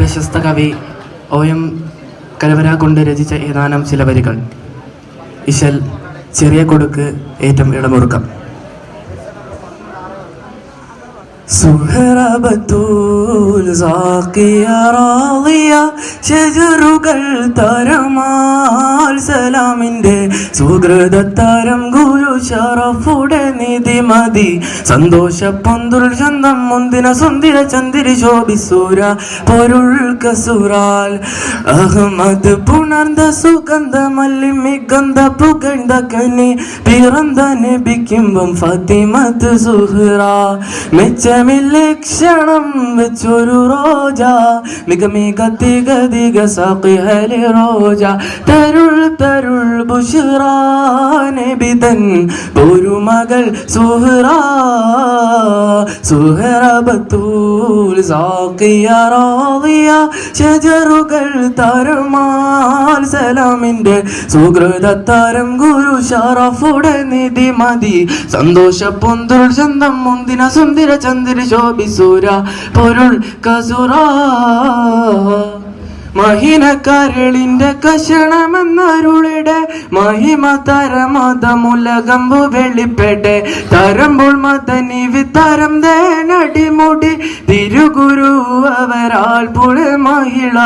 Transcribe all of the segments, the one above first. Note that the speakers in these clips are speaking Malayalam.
പ്രശസ്ത കവി OM കലവര കൊണ്ട് രചിച്ച ഏതാനും ചില വരികൾ. ഇശൽ ചെറിയ കൊടുക്ക് ഏറ്റം ഇടമുറുക്കം. സുഹറബത്തുൽ സാഖിയ റാളിയ ശജറുകൾ തരമാൽ സലാമിൻ്റെ സുഹൃതത്തരം ഗുരു ഷറഫുടെ നിധി മതി സന്തോഷ പൊന്തുൾ ചന്തം മുന്തിന സുന്ദിര ചന്ദിരി ശോഭിസൂര പൊരുൾ കസുറാൽ അഹമ്മദ് പുണർந்த സുഗന്ധ മല്ലി മികந்த പുകഴ്ந்த കനി പിറந்த നബിക്കുമ്പം ഫാത്തിമത്ത് സുഹ്റ മെച്ചമില്ലക്ഷണം വെച്ചൊരു റോജ മിക മിക തിക തിക സാഖിഹലി റോജ തരുൾ തരുൾ ബുഷ്റ നബിതൻ ഒരു മകൾ സുഹ്റ സുഹറബത്തുൽ സാഖിയ റാളിയ ശജറുകൾ തരമാൽ സലാമിൻ്റെ സുഹൃതത്തരം ഗുരു ഷറഫുടെ നിധി മതി സന്തോഷ പൊന്തുൾ ചന്തം മുന്തിന സുന്ദര ചന്ദ്ര ശോഭിസൂര പൊരുൾ കസുറ മഹിനക്കരളിന്റെ കഷണമെന്നരുളിടെ മഹിമ തരമതമുലകമ്പു വെളിപ്പെടെ തരമ്പോൾ മതനി വിതരം ദേനടിമുടി തിരുഗുരു അവരാൽ പുഴ മഹിള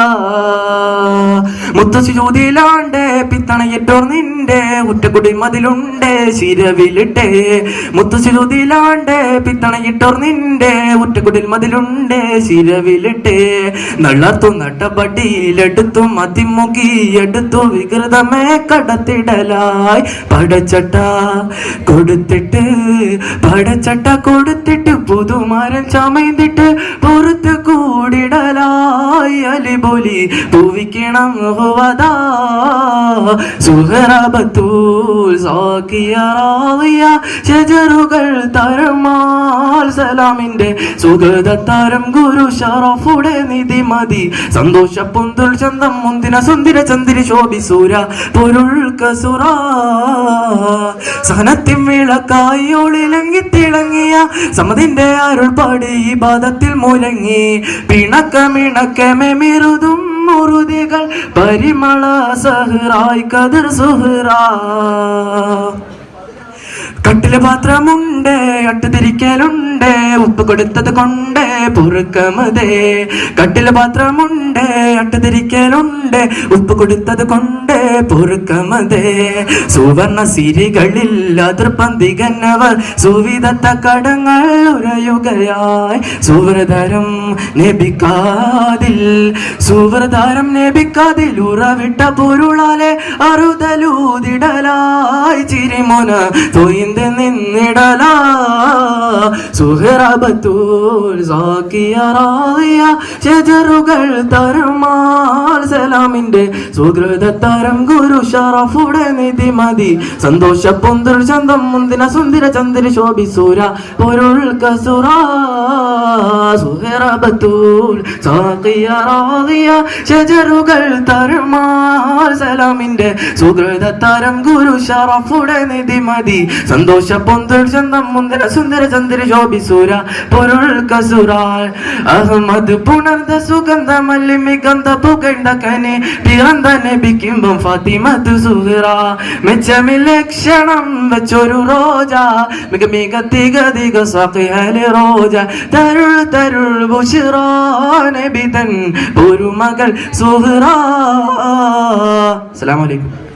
മുത്തശ്ശി ചോതിലാണ്ട് പിത്തണയിട്ടോർ നിന്റെ ഉറ്റക്കുടി മതിലുണ്ട് ശിരവിലിട്ടെ മുത്തശ്ശി ചോതിലാണ്ട് പിത്തണയിട്ടോർ നിന്റെ ഉറ്റക്കുടിൽ മതിലുണ്ട് ശിരവിലിട്ടെ നള്ളർത്തു നട്ടപടി ടുത്തു മതിമുഖി എടുത്തു വികൃതമേ കടത്തിടലായി പടച്ചട്ട കൊടുത്തിട്ട് പുതുമാരൻ ചമയ്ത്തിട്ട് പുറത്ത് കൂടിടലായി അലിബോലി പൂവിക്കണം ഹുവദാ സുഹറബത്തുൽ സാഖിയ റാളിയ ശജറുകൾ തരമാൽ സലാമിൻ്റെ സുഗതത്തരം ഗുരു ഷറഫുടെ നിധി മതി സന്തോഷ പൊന്തുൾ ചന്തം മുന്തിന സുന്ദര ചന്ദ്രി ശോഭിസൂര പൊരുൾ കസുറ സഹനത്തിൻ വിളക്കായി ഒളിലങ്ങി തിളങ്ങിയ സമതിന്റെ അരുൾ പാടി ഈ ബാധത്തിൽ മുലങ്ങി പിണക്കമിണക്കമെ മിറുതും മുറുതികൾ പരിമള സഹ്റായി കതിർ സുഹ്റ കട്ടില് പാത്രമുണ്ട് അട്ടുതിരിക്കലുണ്ട് ഉപ്പ് കൊടുത്തത് കൊണ്ട് പൊറുക്കമതേ കട്ടില് പാത്രമുണ്ട് അട്ടുതിരിക്കലുണ്ട് ഉപ്പ് കൊടുത്തത് കൊണ്ട് പൊറുക്കമതേ സുവർണ സിരികളിൽ അതിർപ്പന്തികന്നവർ സുവിധത്ത കടങ്ങൾ ഉരയുകയായി സുവ്രതരം നബിക്കാതിൽ ഉറവിട്ട പൊരുളാലെ അറുതലൂതിടലായി ചിരിമോന തൊയിന്ത് നിന്നിടല സുഹറബത്തുൽ സാഖിയ റാളിയ ശജറുകൾ തരമാൽ സലാമിൻ്റെ സുഹൃതത്തരം ഗുരു ഷറഫുടെ നിധി മതി സന്തോഷ പൊന്തുൾ ചന്തം മുന്തിന സുന്ദര ചന്ദ്ര ശോഭിസൂര പൊരുൾ കസുറ സുഹറബത്തുൽ സാഖിയ റാളിയ ശജറുകൾ തരമാൽ സലാമിൻ്റെ സുഹൃതത്തരം ഗുരു ഷറഫുടെ നിധി മതി സന്തോഷ പൊന്തുൾ ചന്തം മുന്തിര സുന്ദര ചന്ദ്ര ശോഭിസൂര പൊരുൾ കസുറാൽ അഹമ്മദ് പുണർந்த സുഗന്ധ മല്ലി മികந்த പുകഴ്ந்த കനി പിറந்த നബിക്കുമ്പം ഫാത്തിമത്ത് സുഹ്റ മെച്ചമില്ലക്ഷണം വെച്ചൊരു റോജ മിക മിക തിക തിക സാഖിഹലി റോജ തരുൾ തരുൾ ബുഷ്റ നബിതൻ ഒരു മകൾ സുഹ്റ. അസ്സലാമു അലൈക്കും.